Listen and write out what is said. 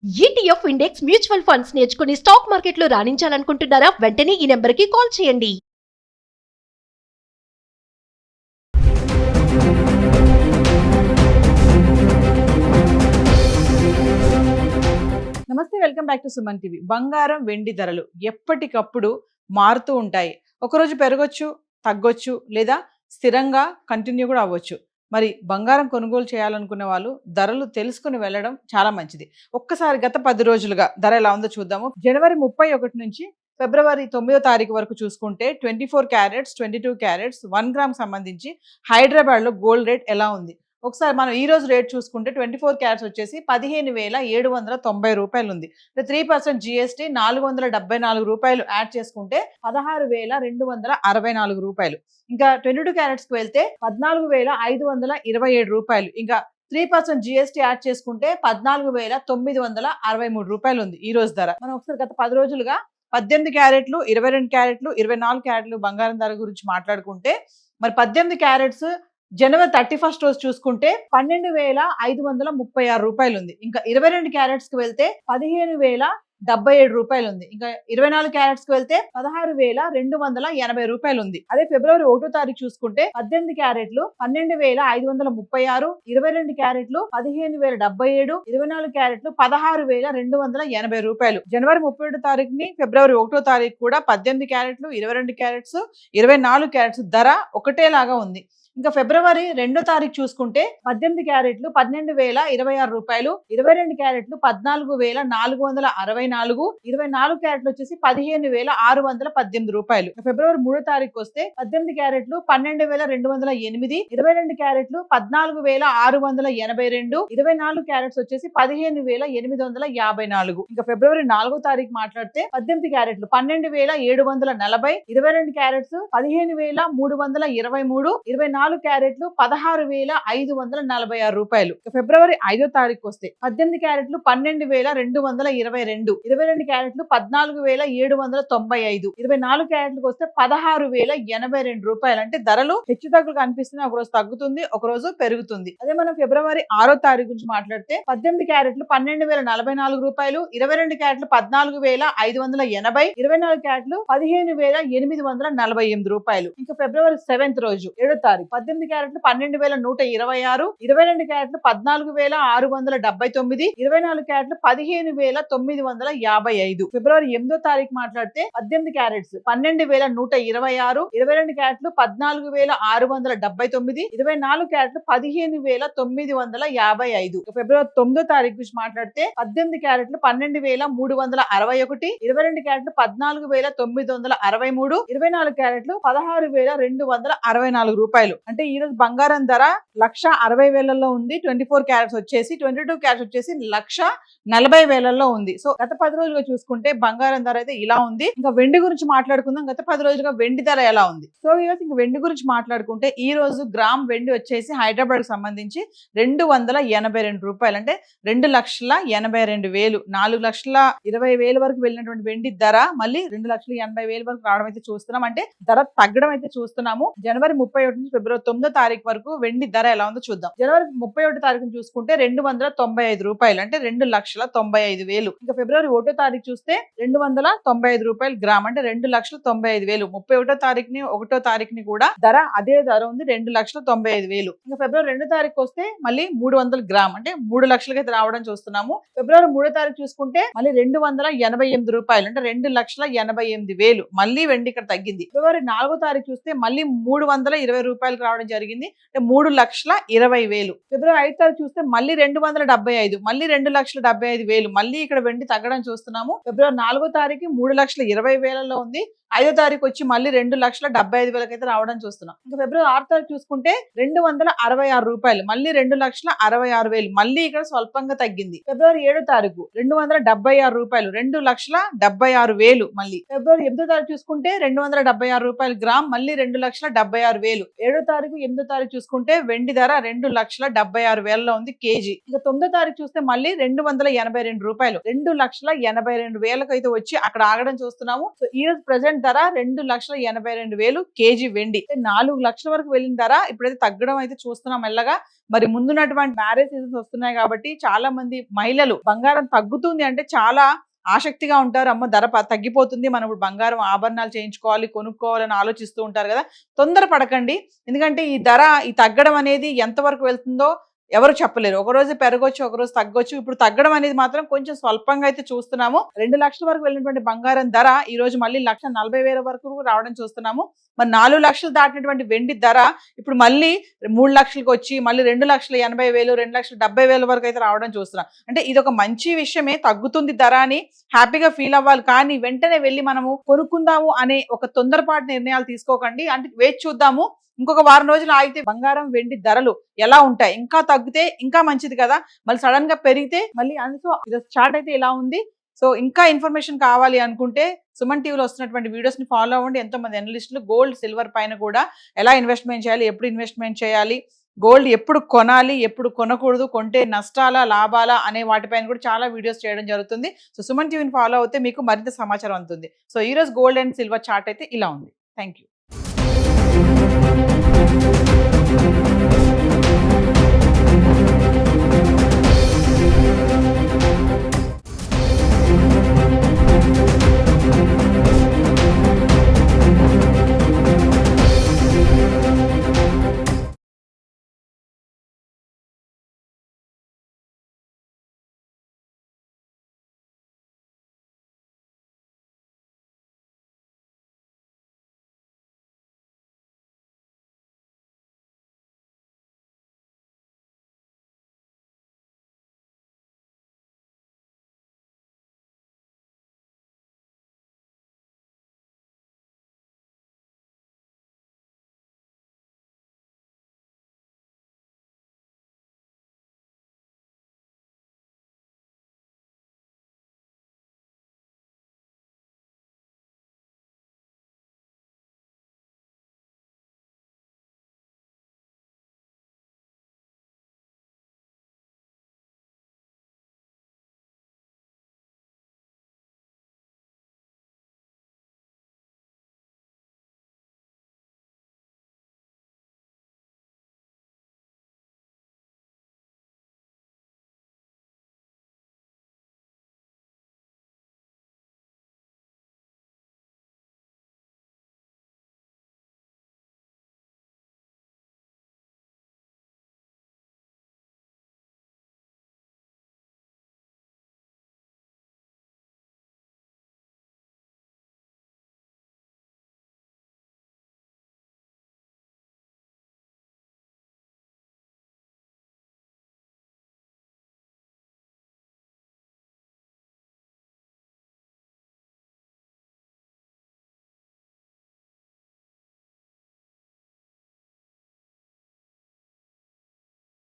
ETF index mutual funds నేర్చుకుని stock మార్కెట్లో రాణించాలనుకుంటున్నారా? వెంటనే ఈ నెంబర్కి కాల్ చేయండి. నమస్తే, welcome back to Suman TV. బంగారం వెండి ధరలు ఎప్పటికప్పుడు మారుతూ ఉంటాయి. ఒకరోజు పెరగొచ్చు, తగ్గొచ్చు, లేదా స్థిరంగా కంటిన్యూ కూడా అవ్వచ్చు. మరి బంగారం కొనుగోలు చేయాలనుకునే వాళ్ళు ధరలు తెలుసుకుని వెళ్ళడం చాలా మంచిది. ఒక్కసారి గత 10 రోజులుగా ధర ఎలా ఉందో చూద్దాము. జనవరి 31 నుంచి ఫిబ్రవరి 9వ తారీఖు వరకు చూసుకుంటే 24 క్యారెట్స్, 22 క్యారెట్స్ 1 గ్రామ్ సంబంధించి హైదరాబాద్లో గోల్డ్ రేట్ ఎలా ఉంది. ఒకసారి మనం ఈ రోజు రేట్ చూసుకుంటే 24 క్యారెట్స్ వచ్చేసి 15,790 రూపాయలు ఉంది. 3% జిఎస్టీ 474 రూపాయలు యాడ్ చేసుకుంటే 16,264 రూపాయలు. ఇంకా 22 క్యారెట్స్కి వెళ్తే 14,527 రూపాయలు. ఇంకా 3% జిఎస్టీ యాడ్ చేసుకుంటే 14,963 రూపాయలు ఉంది ఈ రోజు ధర. మనం ఒకసారి గత 10 రోజులుగా 18 క్యారెట్లు, 22 క్యారెట్లు, 24 క్యారెట్లు బంగారం ధర గురించి మాట్లాడుకుంటే మరి 18 క్యారెట్స్ జనవరి 31 రోజు చూసుకుంటే 12,536 రూపాయలు ఉంది. ఇంకా 22 క్యారెట్స్ కి వెళ్తే 15,077 రూపాయలు ఉంది. ఇంకా 24 క్యారెట్స్ కి వెళ్తే 16,280 రూపాయలు ఉంది. అదే ఫిబ్రవరి 1వ తారీఖు చూసుకుంటే 18 క్యారెట్లు 12,536, 22 క్యారెట్లు 15,077, 24 క్యారెట్లు 16,280 రూపాయలు. జనవరి 31 తారీఖుని ఫిబ్రవరి 1వ తారీఖు కూడా 18 క్యారెట్లు, 22 క్యారెట్స్, 24 క్యారెట్స్ ధర ఒకటేలాగా ఉంది. ఇంకా ఫిబ్రవరి 2వ తారీఖు చూసుకుంటే 18 క్యారెట్లు 12,026 రూపాయలు, 22 క్యారెట్లు 14,464, 24 క్యారెట్లు వచ్చేసి 15,618 రూపాయలు. ఫిబ్రవరి 3వ తారీఖు వస్తే 18 క్యారెట్లు 12,208, 22 క్యారెట్లు 14,682, 24 క్యారెట్స్ వచ్చేసి 15,854. ఇంకా ఫిబ్రవరి 4వ తారీఖు మాట్లాడితే 18 క్యారెట్లు 12,740, 22 క్యారెట్స్ 15,323, 24 క్యారెట్లు 16,546 రూపాయలు. ఫిబ్రవరి 5వ తారీఖు వస్తే 18 క్యారెట్లు 12,222, 22 క్యారెట్లు 14,795, 24 క్యారెట్లకు వస్తే 16,082 రూపాయలు. అంటే ధరలు హెచ్చు తగ్గులు కనిపిస్తున్నాయి. ఒకరోజు తగ్గుతుంది, ఒకరోజు పెరుగుతుంది. అదే మనం ఫిబ్రవరి 6వ తారీఖు గురించి మాట్లాడితే 18 క్యారెట్లు 12,044 రూపాయలు, 22 క్యారెట్లు 14,580, 24 క్యారెట్లు 15,848 రూపాయలు. ఇంకా ఫిబ్రవరి 7th రోజు 7వ తారీఖు 18 క్యారెట్లు 12,126, 22 క్యారెట్లు 14,679, 24 క్యారెట్లు 15,955. ఫిబ్రవరి 8వ తారీఖు మాట్లాడితే 18 క్యారెట్స్ 12,126, 22 క్యారెట్లు 14,679, 24 క్యారెట్లు 15,955. ఫిబ్రవరి 9వ తారీఖు గురించి మాట్లాడితే 18 క్యారెట్లు 12,361, 22 క్యారెట్లు 14,963, 24 క్యారెట్లు 16,264 రూపాయలు. అంటే ఈ రోజు బంగారం ధర 1,60,000 ఉంది. 24 క్యారెట్స్ వచ్చేసి 22 క్యారెట్స్ వచ్చేసి 1,40,000 ఉంది. సో గత 10 రోజులుగా చూసుకుంటే బంగారం ధర అయితే ఇలా ఉంది. ఇంకా వెండి గురించి మాట్లాడుకుందాం. గత 10 రోజులుగా వెండి ధర ఎలా ఉంది. సో ఈ రోజు ఇంకా వెండి గురించి మాట్లాడుకుంటే ఈ రోజు గ్రామ్ వెండి వచ్చేసి హైదరాబాద్ కు సంబంధించి 282 రూపాయలు. అంటే 2,82,000, 4,20,000 వరకు వెళ్ళినటువంటి వెండి ధర మళ్ళీ 2,80,000 వరకు రావడం అయితే చూస్తున్నాం. అంటే ధర తగ్గడం అయితే చూస్తున్నాము. జనవరి 31 నుంచి ఫిబ్రవరి 9వ తారీఖు వరకు వెండి ధర ఎలా ఉందో చూద్దాం. జనవరి 31 తారీఖును చూసుకుంటే 295 రూపాయలు. అంటే 2,95,000. ఇంకా ఫిబ్రవరి 1వ తారీఖు చూస్తే 295 రూపాయలు గ్రామ్. అంటే 2,95,000. 31వ తారీఖుని 1వ తారీఖుని కూడా ధర అదే ధర ఉంది, 2,95,000. ఇంకా ఫిబ్రవరి 2వ తారీఖు వస్తే మళ్ళీ 300 గ్రామ్. అంటే 3 లక్షలకి అయితే రావడం చూస్తున్నాము. ఫిబ్రవరి 3వ తారీఖు చూసుకుంటే మళ్ళీ 288 రూపాయలు. అంటే 2,88,000. మళ్ళీ వెండి ఇక్కడ తగ్గింది. ఫిబ్రవరి 4వ తారీఖు చూస్తే మళ్ళీ 320 రూపాయలకు రావడం జరిగింది. అంటే 3,20,000. ఫిబ్రవరి 5వ తారీఖు చూస్తే మళ్ళీ 275, మళ్ళీ 2,75,000. మళ్ళీ ఇక్కడ వెండి తగ్గడం చూస్తున్నాము. ఫిబ్రవరి 4వ తారీఖు 3,20,000 ఉంది. 5వ తారీఖు వచ్చి మళ్ళీ 2,75,000 అయితే రావడం చూస్తున్నాం. ఇంకా ఫిబ్రవరి 6వ తారీఖు చూసుకుంటే 266 రూపాయలు. మళ్ళీ 2,66,000. మళ్ళీ ఇక్కడ స్వల్పంగా తగ్గింది. ఫిబ్రవరి 7వ తారీఖు 276 రూపాయలు. 2,76,000. మళ్ళీ ఫిబ్రవరి 8వ తారీఖు చూసుకుంటే 276 రూపాయలు గ్రామ్. మళ్ళీ 2,76,000. 7వ తారీఖు 8వ తారీఖు చూసుకుంటే వెండి ధర 2,76,000 ఉంది కేజీ. ఇక 9వ తారీఖు చూస్తే మళ్ళీ 282 రూపాయలు, 2,82,000 అయితే వచ్చి అక్కడ ఆగడం చూస్తున్నాము. సో ఈ రోజు ప్రెసెంట్ ధర 2,82,000 కేజీ వెండి. 4 లక్షల వరకు వెళ్ళిన ధర ఇప్పుడైతే తగ్గడం అయితే చూస్తున్నాం మెల్లగా. మరి ముందున్నటువంటి మ్యారేజ్ సీజన్స్ వస్తున్నాయి కాబట్టి చాలా మంది మహిళలు బంగారం తగ్గుతుంది అంటే చాలా ఆసక్తిగా ఉంటారు. అమ్మ ధర తగ్గిపోతుంది, మనం ఇప్పుడు బంగారం ఆభరణాలు చేయించుకోవాలి, కొనుక్కోవాలని ఆలోచిస్తూ ఉంటారు కదా. తొందర పడకండి, ఎందుకంటే ఈ ధర ఈ తగ్గడం అనేది ఎంతవరకు వెళ్తుందో ఎవరు చెప్పలేరు. ఒక రోజు పెరగొచ్చు, ఒక రోజు తగ్గొచ్చు. ఇప్పుడు తగ్గడం అనేది మాత్రం కొంచెం స్వల్పంగా అయితే చూస్తున్నాము. 2 లక్షల వరకు వెళ్ళినటువంటి బంగారం ధర ఈ రోజు మళ్ళీ 1,40,000 వరకు రావడం చూస్తున్నాము. మరి 4 లక్షలు దాటినటువంటి వెండి ధర ఇప్పుడు మళ్ళీ 3 లక్షలకు వచ్చి మళ్ళీ 2,80,000, 2,70,000 వరకు అయితే రావడం చూస్తున్నాం. అంటే ఇది ఒక మంచి విషయమే, తగ్గుతుంది ధర అని హ్యాపీగా ఫీల్ అవ్వాలి. కానీ వెంటనే వెళ్ళి మనము కొనుక్కుందాము అనే ఒక తొందరపాటు నిర్ణయాలు తీసుకోకండి. అంటే వేచి చూద్దాము, ఇంకొక వారం రోజులు ఆగితే బంగారం వెండి ధరలు ఎలా ఉంటాయి, ఇంకా తగ్గితే ఇంకా మంచిది కదా, మళ్ళీ సడన్ గా పెరిగితే మళ్ళీ అందులో చార్ట్ అయితే ఇలా ఉంది. సో ఇంకా ఇన్ఫర్మేషన్ కావాలి అనుకుంటే సుమన్ టీవీలో వస్తున్నటువంటి వీడియోస్ ని ఫాలో అవ్వండి. ఎంతో మంది అనలిస్టులు గోల్డ్ సిల్వర్ పైన కూడా ఎలా ఇన్వెస్ట్మెంట్ చేయాలి, ఎప్పుడు ఇన్వెస్ట్మెంట్ చేయాలి, గోల్డ్ ఎప్పుడు కొనాలి, ఎప్పుడు కొనకూడదు, కొంటే నష్టాలా లాభాలా అనే వాటిపైన కూడా చాలా వీడియోస్ చేయడం జరుగుతుంది. సో సుమన్ టీవీని ఫాలో అవుతే మీకు మరింత సమాచారం అందుతుంది. సో ఈ రోజు గోల్డ్ అండ్ సిల్వర్ చార్ట్ అయితే ఇలా ఉంది. Thank you.